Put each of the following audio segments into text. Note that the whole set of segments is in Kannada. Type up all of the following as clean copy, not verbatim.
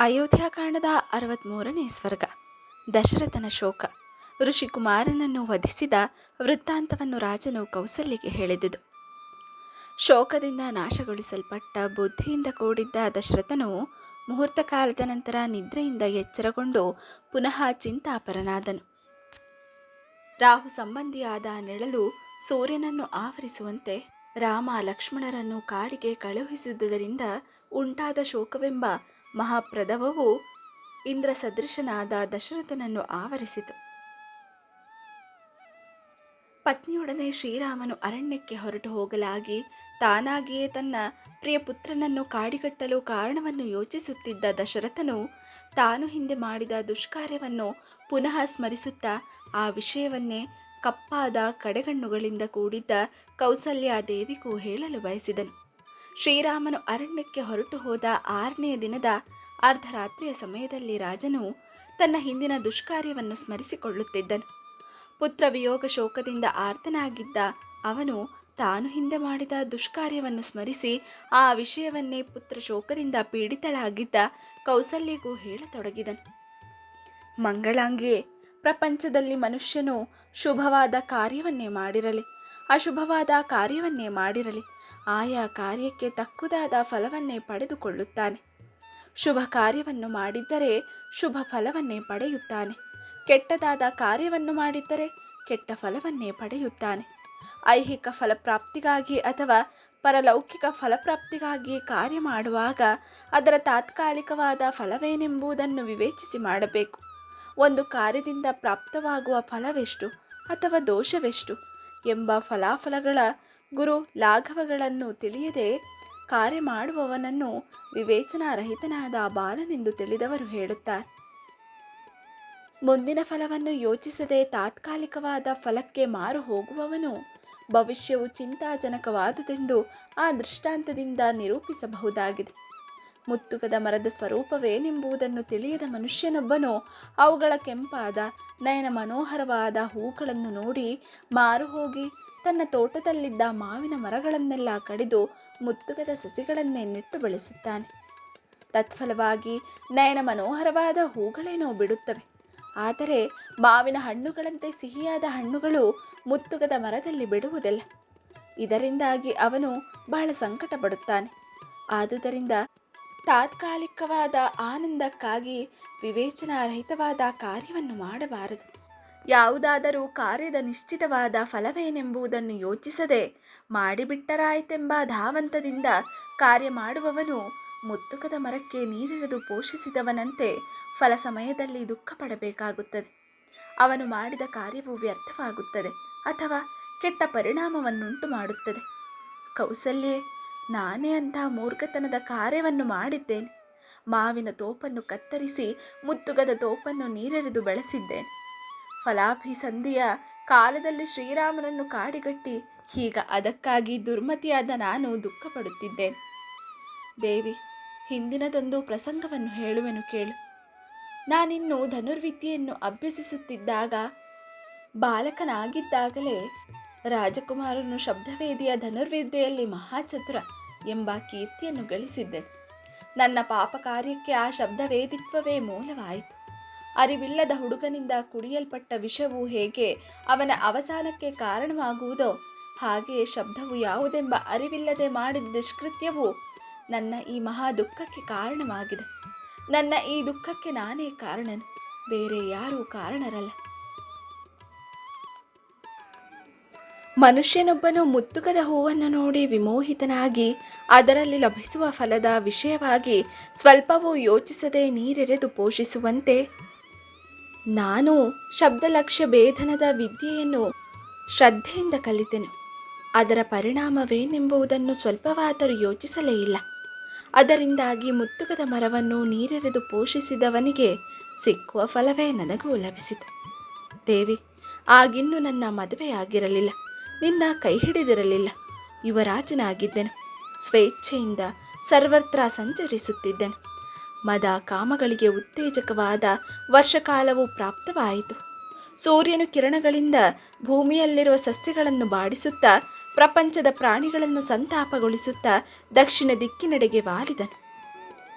ಅಯೋಧ್ಯಾಕಾಂಡದ 63ನೇ ಸ್ವರ್ಗ. ದಶರಥನ ಶೋಕ. ಋಷಿಕುಮಾರನನ್ನು ವಧಿಸಿದ ವೃತ್ತಾಂತವನ್ನು ರಾಜನು ಕೌಸಲ್ಯಗೆ ಹೇಳಿದುದು. ಶೋಕದಿಂದ ನಾಶಗೊಳಿಸಲ್ಪಟ್ಟ ಬುದ್ಧಿಯಿಂದ ಕೂಡಿದ್ದ ದಶರಥನು ಮುಹೂರ್ತ ಕಾಲದ ನಂತರ ನಿದ್ರೆಯಿಂದ ಎಚ್ಚರಗೊಂಡು ಪುನಃ ಚಿಂತಾಪರನಾದನು. ರಾಹು ಸಂಬಂಧಿಯಾದ ನೆರಳು ಸೂರ್ಯನನ್ನು ಆವರಿಸುವಂತೆ ರಾಮ ಲಕ್ಷ್ಮಣರನ್ನು ಕಾಡಿಗೆ ಕಳುಹಿಸಿದುದರಿಂದ ಉಂಟಾದ ಶೋಕವೆಂಬ ಮಹಾಪ್ರದವವು ಇಂದ್ರ ಸದೃಶನಾದ ದಶರಥನನ್ನು ಆವರಿಸಿತು. ಪತ್ನಿಯೊಡನೆ ಶ್ರೀರಾಮನು ಅರಣ್ಯಕ್ಕೆ ಹೊರಟು ಹೋಗಲಾಗಿ ತಾನಾಗಿಯೇ ತನ್ನ ಪ್ರಿಯ ಪುತ್ರನನ್ನು ಕಾಡಿಗಟ್ಟಲು ಕಾರಣವನ್ನು ಯೋಚಿಸುತ್ತಿದ್ದ ದಶರಥನು ತಾನು ಹಿಂದೆ ಮಾಡಿದ ದುಷ್ಕಾರ್ಯವನ್ನು ಪುನಃ ಸ್ಮರಿಸುತ್ತಾ ಆ ವಿಷಯವನ್ನೇ ಕಪ್ಪಾದ ಕಡೆಗಣ್ಣುಗಳಿಂದ ಕೂಡಿದ್ದ ಕೌಸಲ್ಯ ದೇವಿಗೂ ಹೇಳಲು ಬಯಸಿದನು. ಶ್ರೀರಾಮನು ಅರಣ್ಯಕ್ಕೆ ಹೊರಟು ಹೋದ 6ನೆಯ ದಿನದ ಅರ್ಧರಾತ್ರಿಯ ಸಮಯದಲ್ಲಿ ರಾಜನು ತನ್ನ ಹಿಂದಿನ ದುಷ್ಕಾರ್ಯವನ್ನು ಸ್ಮರಿಸಿಕೊಳ್ಳುತ್ತಿದ್ದನು. ಪುತ್ರ ವಿಯೋಗ ಶೋಕದಿಂದ ಆರ್ತನಾಗಿದ್ದ ಅವನು ತಾನು ಹಿಂದೆ ಮಾಡಿದ ದುಷ್ಕಾರ್ಯವನ್ನು ಸ್ಮರಿಸಿ ಆ ವಿಷಯವನ್ನೇ ಪುತ್ರ ಶೋಕದಿಂದ ಪೀಡಿತಳಾಗಿದ್ದ ಕೌಸಲ್ಯಗೂ ಹೇಳತೊಡಗಿದನು. ಮಂಗಳಾಂಗಿಯೇ, ಪ್ರಪಂಚದಲ್ಲಿ ಮನುಷ್ಯನು ಶುಭವಾದ ಕಾರ್ಯವನ್ನೇ ಮಾಡಿರಲಿ, ಅಶುಭವಾದ ಕಾರ್ಯವನ್ನೇ ಮಾಡಿರಲಿ, ಆಯಾ ಕಾರ್ಯಕ್ಕೆ ತಕ್ಕುದಾದ ಫಲವನ್ನೇ ಪಡೆದುಕೊಳ್ಳುತ್ತಾನೆ. ಶುಭ ಕಾರ್ಯವನ್ನು ಮಾಡಿದ್ದರೆ ಶುಭ ಫಲವನ್ನೇ ಪಡೆಯುತ್ತಾನೆ, ಕೆಟ್ಟದಾದ ಕಾರ್ಯವನ್ನು ಮಾಡಿದ್ದರೆ ಕೆಟ್ಟ ಫಲವನ್ನೇ ಪಡೆಯುತ್ತಾನೆ. ಐಹಿಕ ಫಲಪ್ರಾಪ್ತಿಗಾಗಿ ಅಥವಾ ಪರಲೌಕಿಕ ಫಲಪ್ರಾಪ್ತಿಗಾಗಿ ಕಾರ್ಯ ಮಾಡುವಾಗ ಅದರ ತಾತ್ಕಾಲಿಕವಾದ ಫಲವೇನೆಂಬುದನ್ನು ವಿವೇಚಿಸಿ ಮಾಡಬೇಕು. ಒಂದು ಕಾರ್ಯದಿಂದ ಪ್ರಾಪ್ತವಾಗುವ ಫಲವೆಷ್ಟು ಅಥವಾ ದೋಷವೆಷ್ಟು ಎಂಬ ಫಲಾಫಲಗಳ ಗುರು ಲಾಘವಗಳನ್ನು ತಿಳಿಯದೆ ಕಾರ್ಯ ಮಾಡುವವನನ್ನು ವಿವೇಚನಾರಹಿತನಾದ ಬಾಲನೆಂದು ತಿಳಿದವರು ಹೇಳುತ್ತಾರೆ. ಮುಂದಿನ ಫಲವನ್ನು ಯೋಚಿಸದೆ ತಾತ್ಕಾಲಿಕವಾದ ಫಲಕ್ಕೆ ಮಾರು ಹೋಗುವವನು ಭವಿಷ್ಯವು ಚಿಂತಾಜನಕವಾದುದೆಂದು ಆ ದೃಷ್ಟಾಂತದಿಂದ ನಿರೂಪಿಸಬಹುದಾಗಿದೆ. ಮುತ್ತುಗದ ಮರದ ಸ್ವರೂಪವೇನೆಂಬುದನ್ನು ತಿಳಿಯದ ಮನುಷ್ಯನೊಬ್ಬನು ಅವುಗಳ ಕೆಂಪಾದ ನಯನ ಮನೋಹರವಾದ ಹೂಗಳನ್ನು ನೋಡಿ ಮಾರು ಹೋಗಿ ತನ್ನ ತೋಟದಲ್ಲಿದ್ದ ಮಾವಿನ ಮರಗಳನ್ನೆಲ್ಲ ಕಡಿದು ಮುತ್ತುಗದ ಸಸಿಗಳನ್ನೇ ನೆಟ್ಟು ಬೆಳೆಸುತ್ತಾನೆ. ತತ್ಫಲವಾಗಿ ನಯನ ಮನೋಹರವಾದ ಹೂಗಳೇನೋ ಬಿಡುತ್ತವೆ, ಆದರೆ ಮಾವಿನ ಹಣ್ಣುಗಳಂತೆ ಸಿಹಿಯಾದ ಹಣ್ಣುಗಳು ಮುತ್ತುಗದ ಮರದಲ್ಲಿ ಬಿಡುವುದಿಲ್ಲ. ಇದರಿಂದಾಗಿ ಅವನು ಬಹಳ ಸಂಕಟ ಪಡುತ್ತಾನೆ. ಆದುದರಿಂದ ತಾತ್ಕಾಲಿಕವಾದ ಆನಂದಕ್ಕಾಗಿ ವಿವೇಚನಾರಹಿತವಾದ ಕಾರ್ಯವನ್ನು ಮಾಡಬಾರದು. ಯಾವುದಾದರೂ ಕಾರ್ಯದ ನಿಶ್ಚಿತವಾದ ಫಲವೇನೆಂಬುದನ್ನು ಯೋಚಿಸದೆ ಮಾಡಿಬಿಟ್ಟರಾಯಿತೆಂಬ ಧಾವಂತದಿಂದ ಕಾರ್ಯ ಮಾಡುವವನು ಮುತ್ತುಗದ ಮರಕ್ಕೆ ನೀರೆರೆದು ಪೋಷಿಸಿದವನಂತೆ ಫಲ ಸಮಯದಲ್ಲಿ ದುಃಖ ಪಡಬೇಕಾಗುತ್ತದೆ. ಅವನು ಮಾಡಿದ ಕಾರ್ಯವು ವ್ಯರ್ಥವಾಗುತ್ತದೆ ಅಥವಾ ಕೆಟ್ಟ ಪರಿಣಾಮವನ್ನುಂಟು ಮಾಡುತ್ತದೆ. ಕೌಸಲ್ಯೆ, ನಾನೇ ಅಂಥ ಮೂರ್ಖತನದ ಕಾರ್ಯವನ್ನು ಮಾಡಿದ್ದೇನೆ. ಮಾವಿನ ತೋಪನ್ನು ಕತ್ತರಿಸಿ ಮುತ್ತುಗದ ತೋಪನ್ನು ನೀರೆರೆದು ಬೆಳೆಸಿದ್ದೇನೆ. ಫಲಾಭಿಸಂಧಿಯ ಕಾಲದಲ್ಲಿ ಶ್ರೀರಾಮನನ್ನು ಕಾಡಿಗಟ್ಟಿ ಈಗ ಅದಕ್ಕಾಗಿ ದುರ್ಮತಿಯಾದ ನಾನು ದುಃಖ ಪಡುತ್ತಿದ್ದೇನೆ. ದೇವಿ, ಹಿಂದಿನದೊಂದು ಪ್ರಸಂಗವನ್ನು ಹೇಳುವೆನು ಕೇಳು. ನಾನಿನ್ನು ಧನುರ್ವಿದ್ಯೆಯನ್ನು ಅಭ್ಯಸಿಸುತ್ತಿದ್ದಾಗ ಬಾಲಕನಾಗಿದ್ದಾಗಲೇ ರಾಜಕುಮಾರನು ಶಬ್ದವೇದಿಯ ಧನುರ್ವಿದ್ಯೆಯಲ್ಲಿ ಮಹಾಚತುರ ಎಂಬ ಕೀರ್ತಿಯನ್ನು ಗಳಿಸಿದ್ದೆನು. ನನ್ನ ಪಾಪ ಕಾರ್ಯಕ್ಕೆ ಆ ಶಬ್ದವೇದಿತ್ವವೇ ಮೂಲವಾಯಿತು. ಅರಿವಿಲ್ಲದ ಹುಡುಗನಿಂದ ಕುಡಿಯಲ್ಪಟ್ಟ ವಿಷವು ಹೇಗೆ ಅವನ ಅವಸಾನಕ್ಕೆ ಕಾರಣವಾಗುವುದೋ ಹಾಗೆ ಶಬ್ದವು ಯಾವುದೆಂಬ ಅರಿವಿಲ್ಲದೆ ಮಾಡಿದ ದುಷ್ಕೃತ್ಯವು ನನ್ನ ಈ ಮಹಾ ದುಃಖಕ್ಕೆ ಕಾರಣವಾಗಿದೆ. ನನ್ನ ಈ ದುಃಖಕ್ಕೆ ನಾನೇ ಕಾರಣನು, ಬೇರೆ ಯಾರೂ ಕಾರಣರಲ್ಲ. ಮನುಷ್ಯನೊಬ್ಬನು ಮುತ್ತುಗದ ಹೂವನ್ನು ನೋಡಿ ವಿಮೋಹಿತನಾಗಿ ಅದರಲ್ಲಿ ಲಭಿಸುವ ಫಲದ ವಿಷಯವಾಗಿ ಸ್ವಲ್ಪವೂ ಯೋಚಿಸದೆ ನೀರೆರೆದು ಪೋಷಿಸುವಂತೆ ನಾನು ಶಬ್ದಲಕ್ಷ್ಯ ಭೇದನದ ವಿದ್ಯೆಯನ್ನು ಶ್ರದ್ಧೆಯಿಂದ ಕಲಿತೆನು. ಅದರ ಪರಿಣಾಮವೇನೆಂಬುದನ್ನು ಸ್ವಲ್ಪವಾದರೂ ಯೋಚಿಸಲೇ ಇಲ್ಲ. ಅದರಿಂದಾಗಿ ಮುತ್ತುಗದ ಮರವನ್ನು ನೀರೆರೆದು ಪೋಷಿಸಿದವನಿಗೆ ಸಿಕ್ಕುವ ಫಲವೇ ನನಗೂ ಲಭಿಸಿತು. ದೇವಿ, ಆಗಿನ್ನೂ ನನ್ನ ಮದುವೆಯಾಗಿರಲಿಲ್ಲ, ನಿನ್ನ ಕೈ ಹಿಡಿದಿರಲಿಲ್ಲ. ಯುವರಾಜನಾಗಿದ್ದೆನು. ಸ್ವೇಚ್ಛೆಯಿಂದ ಸರ್ವತ್ರ ಸಂಚರಿಸುತ್ತಿದ್ದೆನು. ಮದ ಕಾಮಗಳಿಗೆ ಉತ್ತೇಜಕವಾದ ವರ್ಷಕಾಲವು ಪ್ರಾಪ್ತವಾಯಿತು. ಸೂರ್ಯನು ಕಿರಣಗಳಿಂದ ಭೂಮಿಯಲ್ಲಿರುವ ಸಸ್ಯಗಳನ್ನು ಬಾಡಿಸುತ್ತಾ ಪ್ರಪಂಚದ ಪ್ರಾಣಿಗಳನ್ನು ಸಂತಾಪಗೊಳಿಸುತ್ತಾ ದಕ್ಷಿಣ ದಿಕ್ಕಿನೆಡೆಗೆ ವಾಲಿದನು.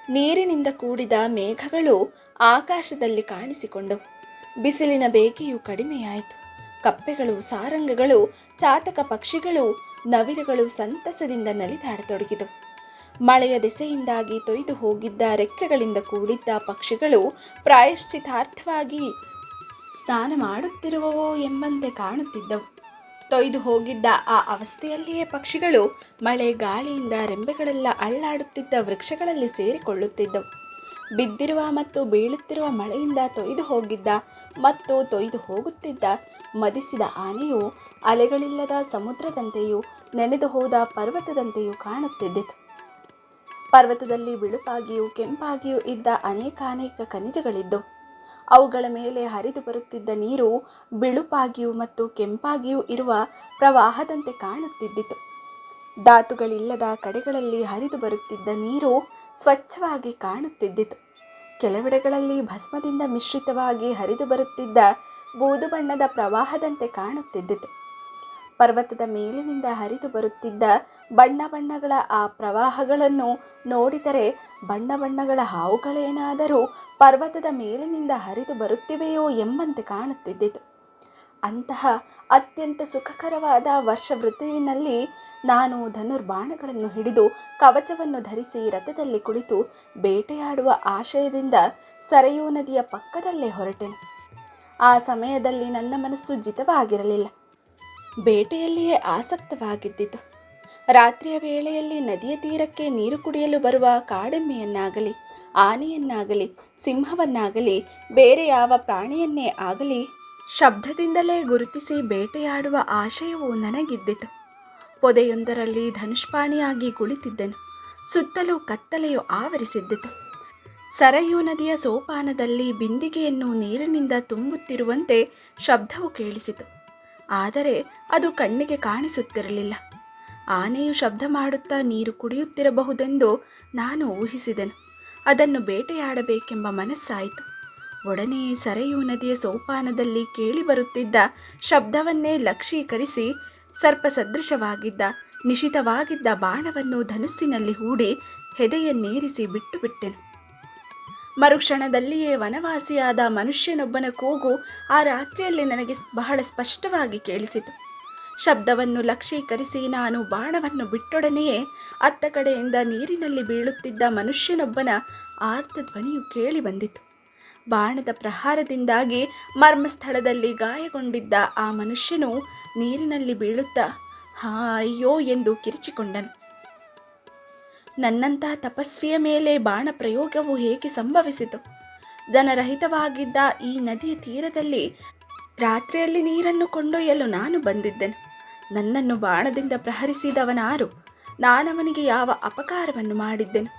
ನೀರಿನಿಂದ ಕೂಡಿದ ಮೇಘಗಳು ಆಕಾಶದಲ್ಲಿ ಕಾಣಿಸಿಕೊಂಡವು. ಬಿಸಿಲಿನ ಬೇಗೆಯು ಕಡಿಮೆಯಾಯಿತು. ಕಪ್ಪೆಗಳು, ಸಾರಂಗಗಳು, ಚಾತಕ ಪಕ್ಷಿಗಳು, ನವಿಲುಗಳು ಸಂತಸದಿಂದ ನಲಿದಾಡತೊಡಗಿದವು. ಮಳೆಯ ದೆಸೆಯಿಂದಾಗಿ ತೊಯ್ದು ಹೋಗಿದ್ದ ರೆಕ್ಕೆಗಳಿಂದ ಕೂಡಿದ್ದ ಪಕ್ಷಿಗಳು ಪ್ರಾಯಶ್ಚಿತಾರ್ಥವಾಗಿ ಸ್ನಾನ ಮಾಡುತ್ತಿರುವವೋ ಎಂಬಂತೆ ಕಾಣುತ್ತಿದ್ದವು. ತೊಯ್ದು ಹೋಗಿದ್ದ ಆ ಅವಸ್ಥೆಯಲ್ಲಿಯೇ ಪಕ್ಷಿಗಳು ಮಳೆ ಗಾಳಿಯಿಂದ ರೆಂಬೆಗಳೆಲ್ಲ ಅಳ್ಳಾಡುತ್ತಿದ್ದ ವೃಕ್ಷಗಳಲ್ಲಿ ಸೇರಿಕೊಳ್ಳುತ್ತಿದ್ದವು. ಬಿದ್ದಿರುವ ಮತ್ತು ಬೀಳುತ್ತಿರುವ ಮಳೆಯಿಂದ ತೊಯ್ದು ಹೋಗಿದ್ದ ಮತ್ತು ತೊಯ್ದು ಹೋಗುತ್ತಿದ್ದ ಮದಿಸಿದ ಆನೆಯು ಅಲೆಗಳಿಲ್ಲದ ಸಮುದ್ರದಂತೆಯೂ ನೆನೆದು ಹೋದ ಪರ್ವತದಂತೆಯೂ ಕಾಣುತ್ತಿದ್ದಿತು. ಪರ್ವತದಲ್ಲಿ ಬಿಳುಪಾಗಿಯೂ ಕೆಂಪಾಗಿಯೂ ಇದ್ದ ಅನೇಕಾನೇಕ ಖನಿಜಗಳಿದ್ದವು. ಅವುಗಳ ಮೇಲೆ ಹರಿದು ಬರುತ್ತಿದ್ದ ನೀರು ಬಿಳುಪಾಗಿಯೂ ಮತ್ತು ಕೆಂಪಾಗಿಯೂ ಇರುವ ಪ್ರವಾಹದಂತೆ ಕಾಣುತ್ತಿದ್ದಿತು. ಧಾತುಗಳಿಲ್ಲದ ಕಡೆಗಳಲ್ಲಿ ಹರಿದು ಬರುತ್ತಿದ್ದ ನೀರು ಸ್ವಚ್ಛವಾಗಿ ಕಾಣುತ್ತಿದ್ದಿತು. ಕೆಲವೆಡೆಗಳಲ್ಲಿ ಭಸ್ಮದಿಂದ ಮಿಶ್ರಿತವಾಗಿ ಹರಿದು ಬರುತ್ತಿದ್ದ ಬೂದು ಬಣ್ಣದ ಪ್ರವಾಹದಂತೆ ಕಾಣುತ್ತಿದ್ದಿತು. ಪರ್ವತದ ಮೇಲಿನಿಂದ ಹರಿದು ಬರುತ್ತಿದ್ದ ಬಣ್ಣ ಬಣ್ಣಗಳ ಆ ಪ್ರವಾಹಗಳನ್ನು ನೋಡಿದರೆ ಬಣ್ಣ ಬಣ್ಣಗಳ ಹಾವುಗಳೇನಾದರೂ ಪರ್ವತದ ಮೇಲಿನಿಂದ ಹರಿದು ಬರುತ್ತಿವೆಯೋ ಎಂಬಂತೆ ಕಾಣುತ್ತಿದ್ದಿತು. ಅಂತಹ ಅತ್ಯಂತ ಸುಖಕರವಾದ ವರ್ಷ ಋತುವಿನಲ್ಲಿ ನಾನು ಧನುರ್ಬಾಣಗಳನ್ನು ಹಿಡಿದು ಕವಚವನ್ನು ಧರಿಸಿ ರಥದಲ್ಲಿ ಕುಳಿತು ಬೇಟೆಯಾಡುವ ಆಶಯದಿಂದ ಸರಯೂ ನದಿಯ ಪಕ್ಕದಲ್ಲೇ ಹೊರಟೆನು. ಆ ಸಮಯದಲ್ಲಿ ನನ್ನ ಮನಸ್ಸು ಜಿತವಾಗಿರಲಿಲ್ಲ, ಬೇಟೆಯಲ್ಲಿಯೇ ಆಸಕ್ತವಾಗಿದ್ದಿತು. ರಾತ್ರಿಯ ವೇಳೆಯಲ್ಲಿ ನದಿಯ ತೀರಕ್ಕೆ ನೀರು ಕುಡಿಯಲು ಬರುವ ಕಾಡೆಮ್ಮೆಯನ್ನಾಗಲಿ, ಆನೆಯನ್ನಾಗಲಿ, ಸಿಂಹವನ್ನಾಗಲಿ, ಬೇರೆ ಯಾವ ಪ್ರಾಣಿಯನ್ನೇ ಆಗಲಿ ಶಬ್ದದಿಂದಲೇ ಗುರುತಿಸಿ ಬೇಟೆಯಾಡುವ ಆಶಯವು ನನಗಿದ್ದಿತು. ಪೊದೆಯೊಂದರಲ್ಲಿ ಧನುಷ್ಪಾಣಿಯಾಗಿ ಕುಳಿತಿದ್ದೆನು. ಸುತ್ತಲೂ ಕತ್ತಲೆಯು ಆವರಿಸಿದ್ದಿತು. ಸರಯೂ ನದಿಯ ಸೋಪಾನದಲ್ಲಿ ಬಿಂದಿಗೆಯನ್ನು ನೀರಿನಿಂದ ತುಂಬುತ್ತಿರುವಂತೆ ಶಬ್ದವು ಕೇಳಿಸಿತು. ಆದರೆ ಅದು ಕಣ್ಣಿಗೆ ಕಾಣಿಸುತ್ತಿರಲಿಲ್ಲ. ಆನೆಯು ಶಬ್ದ ಮಾಡುತ್ತಾ ನೀರು ಕುಡಿಯುತ್ತಿರಬಹುದೆಂದು ನಾನು ಊಹಿಸಿದೆನು. ಅದನ್ನು ಬೇಟೆಯಾಡಬೇಕೆಂಬ ಮನಸ್ಸಾಯಿತು. ಒಡನೆ ಸರಯೂ ನದಿಯ ಸೋಪಾನದಲ್ಲಿ ಕೇಳಿಬರುತ್ತಿದ್ದ ಶಬ್ದವನ್ನೇ ಲಕ್ಷೀಕರಿಸಿ ಸರ್ಪಸದೃಶವಾಗಿದ್ದ ನಿಶಿತವಾಗಿದ್ದ ಬಾಣವನ್ನು ಧನುಸ್ಸಿನಲ್ಲಿ ಹೂಡಿ ಹೆದೆಯನ್ನೇರಿಸಿ ಬಿಟ್ಟು ಬಿಟ್ಟೆನು. ಮರುಕ್ಷಣದಲ್ಲಿಯೇ ವನವಾಸಿಯಾದ ಮನುಷ್ಯನೊಬ್ಬನ ಕೂಗು ಆ ರಾತ್ರಿಯಲ್ಲಿ ನನಗೆ ಬಹಳ ಸ್ಪಷ್ಟವಾಗಿ ಕೇಳಿಸಿತು. ಶಬ್ದವನ್ನು ಲಕ್ಷೀಕರಿಸಿ ನಾನು ಬಾಣವನ್ನು ಬಿಟ್ಟೊಡನೆಯೇ ಅತ್ತ ಕಡೆಯಿಂದ ನೀರಿನಲ್ಲಿ ಬೀಳುತ್ತಿದ್ದ ಮನುಷ್ಯನೊಬ್ಬನ ಆರ್ತ ಧ್ವನಿಯು ಕೇಳಿ ಬಂದಿತು. ಬಾಣದ ಪ್ರಹಾರದಿಂದಾಗಿ ಮರ್ಮಸ್ಥಳದಲ್ಲಿ ಗಾಯಗೊಂಡಿದ್ದ ಆ ಮನುಷ್ಯನು ನೀರಿನಲ್ಲಿ ಬೀಳುತ್ತಾ ಅಯ್ಯೋ ಎಂದು ಕಿರಿಚಿಕೊಂಡನು. ನನ್ನಂಥ ತಪಸ್ವಿಯ ಮೇಲೆ ಬಾಣ ಪ್ರಯೋಗವು ಹೇಗೆ ಸಂಭವಿಸಿತು? ಜನರಹಿತವಾಗಿದ್ದ ಈ ನದಿಯ ತೀರದಲ್ಲಿ ರಾತ್ರಿಯಲ್ಲಿ ನೀರನ್ನು ಕೊಂಡೊಯ್ಯಲು ನಾನು ಬಂದಿದ್ದೆನು. ನನ್ನನ್ನು ಬಾಣದಿಂದ ಪ್ರಹರಿಸಿದವನಾರು? ನಾನವನಿಗೆ ಯಾವ ಅಪಕಾರವನ್ನು ಮಾಡಿದ್ದೆನು?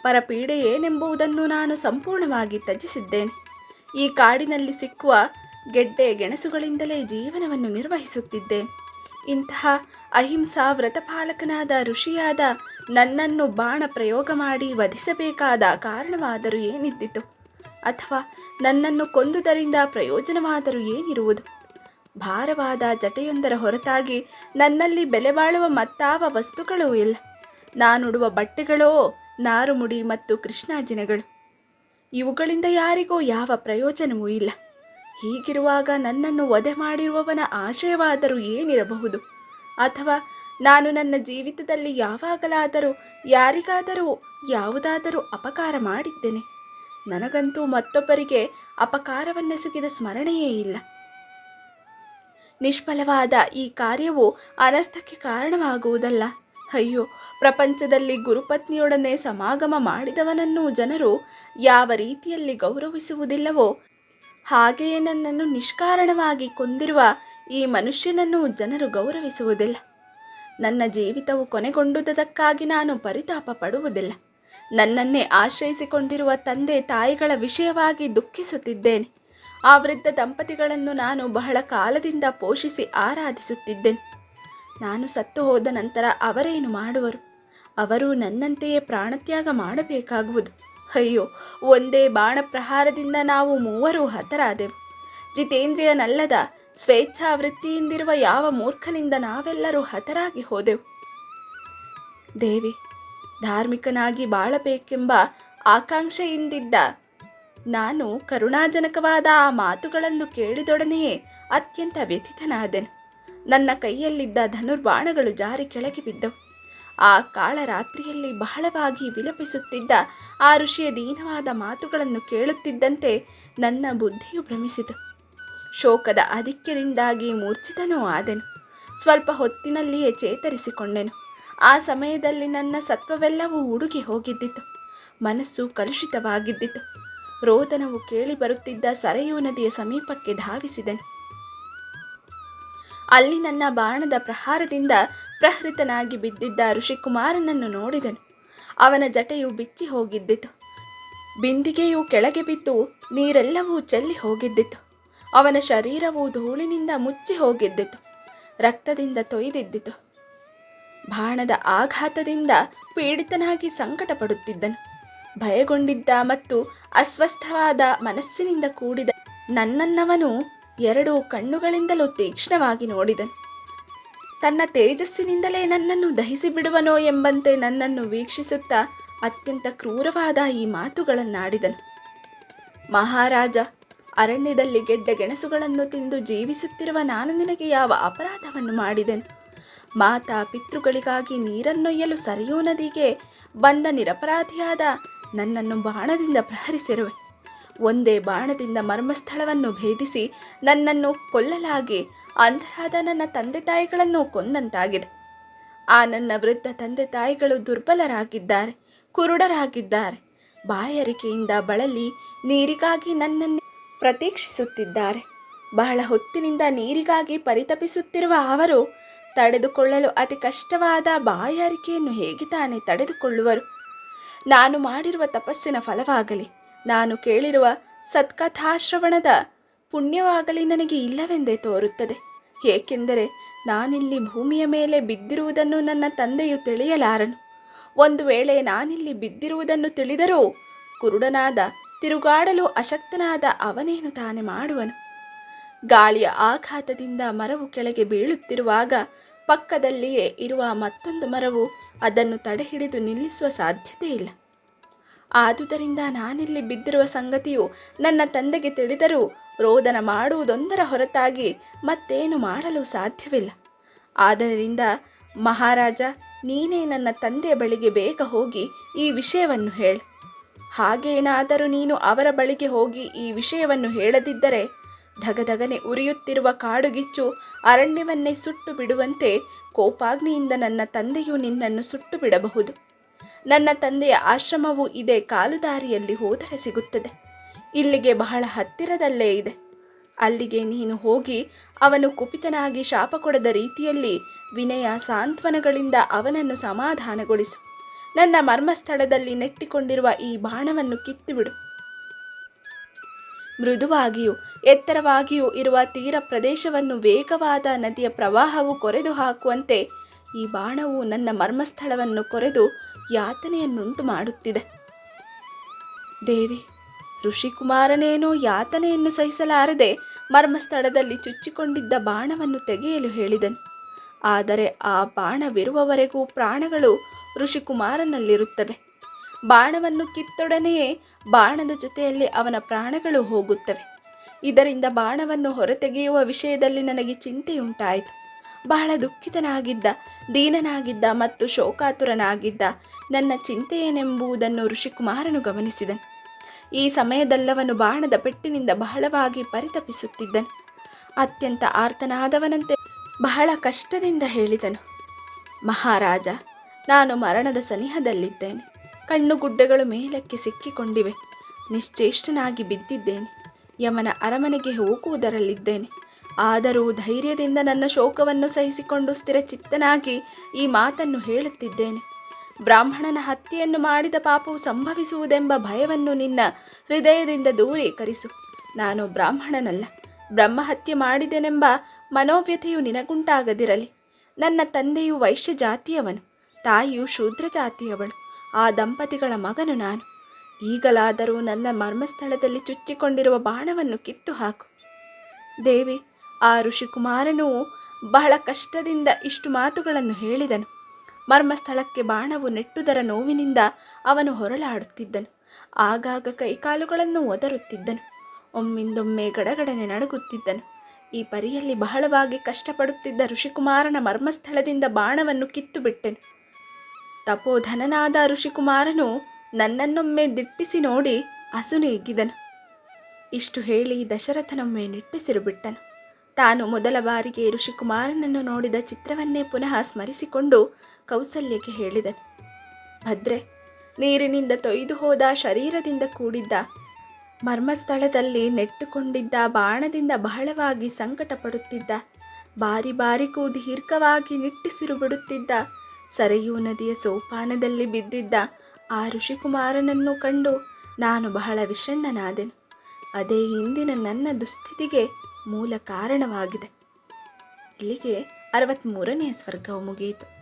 ಪರಪೀಡೆ ಏನೆಂಬುದನ್ನು ನಾನು ಸಂಪೂರ್ಣವಾಗಿ ತ್ಯಜಿಸಿದ್ದೇನೆ. ಈ ಕಾಡಿನಲ್ಲಿ ಸಿಕ್ಕುವ ಗೆಡ್ಡೆ ಗೆಣಸುಗಳಿಂದಲೇ ಜೀವನವನ್ನು ನಿರ್ವಹಿಸುತ್ತಿದ್ದೇನೆ. ಇಂತಹ ಅಹಿಂಸಾ ವ್ರತಪಾಲಕನಾದ ಋಷಿಯಾದ ನನ್ನನ್ನು ಬಾಣ ಪ್ರಯೋಗ ಮಾಡಿ ವಧಿಸಬೇಕಾದ ಕಾರಣವಾದರೂ ಏನಿದ್ದಿತು? ಅಥವಾ ನನ್ನನ್ನು ಕೊಂದುದರಿಂದ ಪ್ರಯೋಜನವಾದರೂ ಏನಿರುವುದು? ಭಾರವಾದ ಜಟೆಯೊಂದರ ಹೊರತಾಗಿ ನನ್ನಲ್ಲಿ ಬೆಲೆ ಬಾಳುವ ಮತ್ತಾವ ವಸ್ತುಗಳೂ ಇಲ್ಲ. ನಾನುಡುವ ಬಟ್ಟೆಗಳೋ ನಾರುಮುಡಿ ಮತ್ತು ಕೃಷ್ಣಾಜಿನಗಳು. ಇವುಗಳಿಂದ ಯಾರಿಗೂ ಯಾವ ಪ್ರಯೋಜನವೂ ಇಲ್ಲ. ಹೀಗಿರುವಾಗ ನನ್ನನ್ನು ವಧೆ ಮಾಡಿರುವವನ ಆಶಯವಾದರೂ ಏನಿರಬಹುದು? ಅಥವಾ ನಾನು ನನ್ನ ಜೀವಿತದಲ್ಲಿ ಯಾವಾಗಲಾದರೂ ಯಾರಿಗಾದರೂ ಯಾವುದಾದರೂ ಅಪಕಾರ ಮಾಡಿದ್ದೇನೆ? ನನಗಂತೂ ಮತ್ತೊಬ್ಬರಿಗೆ ಅಪಕಾರವನ್ನೆಸಗಿದ ಸ್ಮರಣೆಯೇ ಇಲ್ಲ. ನಿಷ್ಫಲವಾದ ಈ ಕಾರ್ಯವು ಅನರ್ಥಕ್ಕೆ ಕಾರಣವಾಗುವುದಲ್ಲ. ಅಯ್ಯೋ, ಪ್ರಪಂಚದಲ್ಲಿ ಗುರುಪತ್ನಿಯೊಡನೆ ಸಮಾಗಮ ಮಾಡಿದವನನ್ನು ಜನರು ಯಾವ ರೀತಿಯಲ್ಲಿ ಗೌರವಿಸುವುದಿಲ್ಲವೋ ಹಾಗೆಯೇ ನನ್ನನ್ನು ನಿಷ್ಕಾರಣವಾಗಿ ಕೊಂದಿರುವ ಈ ಮನುಷ್ಯನನ್ನು ಜನರು ಗೌರವಿಸುವುದಿಲ್ಲ. ನನ್ನ ಜೀವಿತವು ಕೊನೆಗೊಂಡುದಕ್ಕಾಗಿ ನಾನು ಪರಿತಾಪ ಪಡುವುದಿಲ್ಲ. ನನ್ನನ್ನೇ ಆಶ್ರಯಿಸಿಕೊಂಡಿರುವ ತಂದೆ ತಾಯಿಗಳ ವಿಷಯವಾಗಿ ದುಃಖಿಸುತ್ತಿದ್ದೇನೆ. ಆ ವೃದ್ಧ ದಂಪತಿಗಳನ್ನು ನಾನು ಬಹಳ ಕಾಲದಿಂದ ಪೋಷಿಸಿ ಆರಾಧಿಸುತ್ತಿದ್ದೇನೆ. ನಾನು ಸತ್ತು ಹೋದ ನಂತರ ಅವರೇನು ಮಾಡುವರು? ಅವರು ನನ್ನಂತೆಯೇ ಪ್ರಾಣತ್ಯಾಗ ಮಾಡಬೇಕಾಗುವುದು. ಅಯ್ಯೋ, ಒಂದೇ ಬಾಣ ಪ್ರಹಾರದಿಂದ ನಾವು ಮೂವರೂ ಹತರಾದೆವು. ಜಿತೇಂದ್ರಿಯನಲ್ಲದ ಸ್ವೇಚ್ಛಾವೃತ್ತಿಯಿಂದಿರುವ ಯಾವ ಮೂರ್ಖನಿಂದ ನಾವೆಲ್ಲರೂ ಹತರಾಗಿ ಹೋದೆವು. ದೇವಿ, ಧಾರ್ಮಿಕನಾಗಿ ಬಾಳಬೇಕೆಂಬ ಆಕಾಂಕ್ಷೆಯಿಂದಿದ್ದ ನಾನು ಕರುಣಾಜನಕವಾದ ಆ ಮಾತುಗಳನ್ನು ಕೇಳಿದೊಡನೆಯೇ ಅತ್ಯಂತ ವ್ಯಥಿತನಾದೆನು. ನನ್ನ ಕೈಯಲ್ಲಿದ್ದ ಧನುರ್ಬಾಣಗಳು ಜಾರಿ ಕೆಳಗೆ ಬಿದ್ದವು. ಆ ಕಾಳರಾತ್ರಿಯಲ್ಲಿ ಬಹಳವಾಗಿ ವಿಲಪಿಸುತ್ತಿದ್ದ ಆ ಋಷಿಯ ದೀನವಾದ ಮಾತುಗಳನ್ನು ಕೇಳುತ್ತಿದ್ದಂತೆ ನನ್ನ ಬುದ್ಧಿಯು ಭ್ರಮಿಸಿತು. ಶೋಕದ ಆಧಿಕ್ಯದಿಂದಾಗಿ ಮೂರ್ಛಿತನೂ ಆದೆನು. ಸ್ವಲ್ಪ ಹೊತ್ತಿನಲ್ಲಿಯೇ ಚೇತರಿಸಿಕೊಂಡೆನು. ಆ ಸಮಯದಲ್ಲಿ ನನ್ನ ಸತ್ವವೆಲ್ಲವೂ ಉಡುಗಿ ಹೋಗಿದ್ದಿತು. ಮನಸ್ಸು ಕಲುಷಿತವಾಗಿದ್ದಿತು. ರೋದನವು ಕೇಳಿ ಬರುತ್ತಿದ್ದ ಸರಯೂ ನದಿಯ ಸಮೀಪಕ್ಕೆ ಧಾವಿಸಿದೆನು. ಅಲ್ಲಿ ನನ್ನ ಬಾಣದ ಪ್ರಹಾರದಿಂದ ಪ್ರಹೃತನಾಗಿ ಬಿದ್ದಿದ್ದ ಋಷಿಕುಮಾರನನ್ನು ನೋಡಿದೆನು. ಅವನ ಜಟೆಯು ಬಿಚ್ಚಿ ಹೋಗಿದ್ದಿತು. ಬಿಂದಿಗೆಯು ಕೆಳಗೆ ಬಿದ್ದು ನೀರೆಲ್ಲವೂ ಚೆಲ್ಲಿ ಹೋಗಿದ್ದಿತು. ಅವನ ಶರೀರವು ಧೂಳಿನಿಂದ ಮುಚ್ಚಿ ಹೋಗಿದ್ದಿತು. ರಕ್ತದಿಂದ ತೊಯ್ದಿದ್ದಿತು. ಬಾಣದ ಆಘಾತದಿಂದ ಪೀಡಿತನಾಗಿ ಸಂಕಟ ಪಡುತ್ತಿದ್ದನು. ಭಯಗೊಂಡಿದ್ದ ಮತ್ತು ಅಸ್ವಸ್ಥವಾದ ಮನಸ್ಸಿನಿಂದ ಕೂಡಿದ ನನ್ನನ್ನವನು 2 ಕಣ್ಣುಗಳಿಂದಲೂ ತೀಕ್ಷ್ಣವಾಗಿ ನೋಡಿದನು. ತನ್ನ ತೇಜಸ್ಸಿನಿಂದಲೇ ನನ್ನನ್ನು ದಹಿಸಿ ಬಿಡುವನೋ ಎಂಬಂತೆ ನನ್ನನ್ನು ವೀಕ್ಷಿಸುತ್ತಾ ಅತ್ಯಂತ ಕ್ರೂರವಾದ ಈ ಮಾತುಗಳನ್ನಾಡಿದನು. ಮಹಾರಾಜ, ಅರಣ್ಯದಲ್ಲಿ ಗೆಡ್ಡೆ ಗೆಣಸುಗಳನ್ನು ತಿಂದು ಜೀವಿಸುತ್ತಿರುವ ನಾನು ನಿನಗೆ ಯಾವ ಅಪರಾಧವನ್ನು ಮಾಡಿದೆನು? ಮಾತಾ ಪಿತೃಗಳಿಗಾಗಿ ನೀರನ್ನೊಯ್ಯಲು ಸರಯೂ ನದಿಗೆ ಬಂದ ನಿರಪರಾಧಿಯಾದ ನನ್ನನ್ನು ಬಾಣದಿಂದ ಪ್ರಹರಿಸಿರುವೆ. ಒಂದೇ ಬಾಣದಿಂದ ಮರ್ಮಸ್ಥಳವನ್ನು ಭೇದಿಸಿ ನನ್ನನ್ನು ಕೊಲ್ಲಲಾಗಿ ಅಂಧರಾದ ನನ್ನ ತಂದೆ ತಾಯಿಗಳನ್ನು ಕೊಂದಂತಾಗಿದೆ. ಆ ನನ್ನ ವೃದ್ಧ ತಂದೆ ತಾಯಿಗಳು ದುರ್ಬಲರಾಗಿದ್ದಾರೆ, ಕುರುಡರಾಗಿದ್ದಾರೆ. ಬಾಯಾರಿಕೆಯಿಂದ ಬಳಲಿ ನೀರಿಗಾಗಿ ನನ್ನನ್ನು ಪ್ರತೀಕ್ಷಿಸುತ್ತಿದ್ದಾರೆ. ಬಹಳ ಹೊತ್ತಿನಿಂದ ನೀರಿಗಾಗಿ ಪರಿತಪಿಸುತ್ತಿರುವ ಅವರು ತಡೆದುಕೊಳ್ಳಲು ಅತಿ ಕಷ್ಟವಾದ ಬಾಯಾರಿಕೆಯನ್ನು ಹೇಗೆ ತಾನೇ ತಡೆದುಕೊಳ್ಳುವರು? ನಾನು ಮಾಡಿರುವ ತಪಸ್ಸಿನ ಫಲವಾಗಲಿ, ನಾನು ಕೇಳಿರುವ ಸತ್ಕಥಾಶ್ರವಣದ ಪುಣ್ಯವಾಗಲಿ ನನಗೆ ಇಲ್ಲವೆಂದೇ ತೋರುತ್ತದೆ. ಏಕೆಂದರೆ ನಾನಿಲ್ಲಿ ಭೂಮಿಯ ಮೇಲೆ ಬಿದ್ದಿರುವುದನ್ನು ನನ್ನ ತಂದೆಯು ತಿಳಿಯಲಾರನು. ಒಂದು ವೇಳೆ ನಾನಿಲ್ಲಿ ಬಿದ್ದಿರುವುದನ್ನು ತಿಳಿದರೂ ಕುರುಡನಾದ, ತಿರುಗಾಡಲು ಅಶಕ್ತನಾದ ಅವನೇನು ತಾನೇ ಮಾಡುವನು? ಗಾಳಿಯ ಆಘಾತದಿಂದ ಮರವು ಕೆಳಗೆ ಬೀಳುತ್ತಿರುವಾಗ ಪಕ್ಕದಲ್ಲಿಯೇ ಇರುವ ಮತ್ತೊಂದು ಮರವು ಅದನ್ನು ತಡೆಹಿಡಿದು ನಿಲ್ಲಿಸುವ ಸಾಧ್ಯತೆ ಇಲ್ಲ. ಆದುದರಿಂದ ನಾನಿಲ್ಲಿ ಬಿದ್ದಿರುವ ಸಂಗತಿಯು ನನ್ನ ತಂದೆಗೆ ತಿಳಿದರೂ ರೋದನ ಮಾಡುವುದೊಂದರ ಹೊರತಾಗಿ ಮತ್ತೇನು ಮಾಡಲು ಸಾಧ್ಯವಿಲ್ಲ. ಆದ್ದರಿಂದ ಮಹಾರಾಜ, ನೀನೇ ನನ್ನ ತಂದೆಯ ಬಳಿಗೆ ಬೇಗ ಹೋಗಿ ಈ ವಿಷಯವನ್ನು ಹೇಳು. ಹಾಗೇನಾದರೂ ನೀನು ಅವರ ಬಳಿಗೆ ಹೋಗಿ ಈ ವಿಷಯವನ್ನು ಹೇಳದಿದ್ದರೆ ಧಗಧಗನೆ ಉರಿಯುತ್ತಿರುವ ಕಾಡುಗಿಚ್ಚು ಅರಣ್ಯವನ್ನೇ ಸುಟ್ಟು ಬಿಡುವಂತೆ ಕೋಪಾಗ್ನಿಯಿಂದ ನನ್ನ ತಂದೆಯು ನಿನ್ನನ್ನು ಸುಟ್ಟು ಬಿಡಬಹುದು. ನನ್ನ ತಂದೆಯ ಆಶ್ರಮವು ಇದೇ ಕಾಲುದಾರಿಯಲ್ಲಿ ಹೋದರೆ ಸಿಗುತ್ತದೆ. ಇಲ್ಲಿಗೆ ಬಹಳ ಹತ್ತಿರದಲ್ಲೇ ಇದೆ. ಅಲ್ಲಿಗೆ ನೀನು ಹೋಗಿ ಅವನು ಕುಪಿತನಾಗಿ ಶಾಪ ಕೊಡದ ರೀತಿಯಲ್ಲಿ ವಿನಯ ಸಾಂತ್ವನಗಳಿಂದ ಅವನನ್ನು ಸಮಾಧಾನಗೊಳಿಸು. ನನ್ನ ಮರ್ಮಸ್ಥಳದಲ್ಲಿ ನೆಟ್ಟಿಕೊಂಡಿರುವ ಈ ಬಾಣವನ್ನು ಕಿತ್ತುಬಿಡು. ಮೃದುವಾಗಿಯೂ ಎತ್ತರವಾಗಿಯೂ ಇರುವ ತೀರ ಪ್ರದೇಶವನ್ನು ವೇಗವಾದ ನದಿಯ ಪ್ರವಾಹವು ಕೊರೆದು ಹಾಕುವಂತೆ ಈ ಬಾಣವು ನನ್ನ ಮರ್ಮಸ್ಥಳವನ್ನು ಕೊರೆದು ಯಾತನೆಯನ್ನುಂಟು ಮಾಡುತ್ತಿದೆ. ದೇವಿ, ಋಷಿಕುಮಾರನೇನೋ ಯಾತನೆಯನ್ನು ಸಹಿಸಲಾರದೆ ಮರ್ಮಸ್ಥಳದಲ್ಲಿ ಚುಚ್ಚಿಕೊಂಡಿದ್ದ ಬಾಣವನ್ನು ತೆಗೆಯಲು ಹೇಳಿದನು. ಆದರೆ ಆ ಬಾಣವಿರುವವರೆಗೂ ಪ್ರಾಣಗಳು ಋಷಿಕುಮಾರನಲ್ಲಿರುತ್ತವೆ. ಬಾಣವನ್ನು ಕಿತ್ತೊಡನೆಯೇ ಬಾಣದ ಜೊತೆಯಲ್ಲಿ ಅವನ ಪ್ರಾಣಗಳು ಹೋಗುತ್ತವೆ. ಇದರಿಂದ ಬಾಣವನ್ನು ಹೊರತೆಗೆಯುವ ವಿಷಯದಲ್ಲಿ ನನಗೆ ಚಿಂತೆಯುಂಟಾಯಿತು. ಬಹಳ ದುಃಖಿತನಾಗಿದ್ದ, ದೀನನಾಗಿದ್ದ ಮತ್ತು ಶೋಕಾತುರನಾಗಿದ್ದ ನನ್ನ ಚಿಂತೆಯೇನೆಂಬುದನ್ನು ಋಷಿಕುಮಾರನು ಗಮನಿಸಿದನು. ಈ ಸಮಯದಲ್ಲವನು ಬಾಣದ ಪೆಟ್ಟಿನಿಂದ ಬಹಳವಾಗಿ ಪರಿತಪಿಸುತ್ತಿದ್ದನು. ಅತ್ಯಂತ ಆರ್ತನಾದವನಂತೆ ಬಹಳ ಕಷ್ಟದಿಂದ ಹೇಳಿದನು, ಮಹಾರಾಜ, ನಾನು ಮರಣದ ಸನಿಹದಲ್ಲಿದ್ದೇನೆ. ಕಣ್ಣುಗುಡ್ಡೆಗಳು ಮೇಲಕ್ಕೆ ಸಿಕ್ಕಿಕೊಂಡಿವೆ. ನಿಶ್ಚೇಷ್ಟನಾಗಿ ಬಿದ್ದಿದ್ದೇನೆ. ಯಮನ ಅರಮನೆಗೆ ಹೋಗುವುದರಲ್ಲಿದ್ದೇನೆ. ಆದರೂ ಧೈರ್ಯದಿಂದ ನನ್ನ ಶೋಕವನ್ನು ಸಹಿಸಿಕೊಂಡು ಸ್ಥಿರಚಿತ್ತನಾಗಿ ಈ ಮಾತನ್ನು ಹೇಳುತ್ತಿದ್ದೇನೆ. ಬ್ರಾಹ್ಮಣನ ಹತ್ಯೆಯನ್ನು ಮಾಡಿದ ಪಾಪವು ಸಂಭವಿಸುವುದೆಂಬ ಭಯವನ್ನು ನಿನ್ನ ಹೃದಯದಿಂದ ದೂರೀಕರಿಸು. ನಾನು ಬ್ರಾಹ್ಮಣನಲ್ಲ, ಬ್ರಹ್ಮಹತ್ಯೆ ಮಾಡಿದೆನೆಂಬ ಮನೋವ್ಯಥೆಯು ನಿನಗುಂಟಾಗದಿರಲಿ. ನನ್ನ ತಂದೆಯು ವೈಶ್ಯ ಜಾತಿಯವನು, ತಾಯಿಯು ಶೂದ್ರ ಜಾತಿಯವಳು. ಆ ದಂಪತಿಗಳ ಮಗನು ನಾನು. ಈಗಲಾದರೂ ನನ್ನ ಮರ್ಮಸ್ಥಳದಲ್ಲಿ ಚುಚ್ಚಿಕೊಂಡಿರುವ ಬಾಣವನ್ನು ಕಿತ್ತು ಹಾಕು. ದೇವಿ, ಆ ಋಷಿಕುಮಾರನು ಬಹಳ ಕಷ್ಟದಿಂದ ಇಷ್ಟು ಮಾತುಗಳನ್ನು ಹೇಳಿದನು. ಮರ್ಮಸ್ಥಳಕ್ಕೆ ಬಾಣವು ನೆಟ್ಟುದರ ನೋವಿನಿಂದ ಅವನು ಹೊರಳಾಡುತ್ತಿದ್ದನು. ಆಗಾಗ ಕೈಕಾಲುಗಳನ್ನು ಒದರುತ್ತಿದ್ದನು. ಒಮ್ಮಿಂದೊಮ್ಮೆ ಗಡಗಡನೆ ನಡುಗುತ್ತಿದ್ದನು. ಈ ಪರಿಯಲ್ಲಿ ಬಹಳವಾಗಿ ಕಷ್ಟಪಡುತ್ತಿದ್ದ ಋಷಿಕುಮಾರನ ಮರ್ಮಸ್ಥಳದಿಂದ ಬಾಣವನ್ನು ಕಿತ್ತು ಬಿಟ್ಟೆನು. ತಪೋಧನನಾದ ಋಷಿಕುಮಾರನು ನನ್ನನ್ನೊಮ್ಮೆ ದಿಟ್ಟಿಸಿ ನೋಡಿ ಅಸುನೀಗಿದನು. ಇಷ್ಟು ಹೇಳಿ ದಶರಥನೊಮ್ಮೆ ನಿಟ್ಟುಸಿರು ಬಿಟ್ಟನು. ತಾನು ಮೊದಲ ಬಾರಿಗೆ ಋಷಿಕುಮಾರನನ್ನು ನೋಡಿದ ಚಿತ್ರವನ್ನೇ ಪುನಃ ಸ್ಮರಿಸಿಕೊಂಡು ಕೌಸಲ್ಯಕ್ಕೆ ಹೇಳಿದನು. ಭದ್ರೆ, ನೀರಿನಿಂದ ತೊಯ್ದು ಹೋದ ಶರೀರದಿಂದ ಕೂಡಿದ್ದ ಮರ್ಮಸ್ಥಳದಲ್ಲಿ ನೆಟ್ಟುಕೊಂಡಿದ್ದ ಬಾಣದಿಂದ ಬಹಳವಾಗಿ ಸಂಕಟ ಪಡುತ್ತಿದ್ದ, ಬಾರಿ ಬಾರಿಗೂ ದೀರ್ಘವಾಗಿ ನಿಟ್ಟುಸಿರು ಬಿಡುತ್ತಿದ್ದ, ಸರಯೂ ನದಿಯ ಸೋಪಾನದಲ್ಲಿ ಬಿದ್ದಿದ್ದ ಆ ಋಷಿಕುಮಾರನನ್ನು ಕಂಡು ನಾನು ಬಹಳ ವಿಷಣ್ಣನಾದೆನು. ಅದೇ ಇಂದಿನ ನನ್ನ ದುಸ್ಥಿತಿಗೆ ಮೂಲ ಕಾರಣವಾಗಿದೆ. ಇಲ್ಲಿಗೆ 63ನೇ ಸರ್ಗವು ಮುಗಿಯಿತು.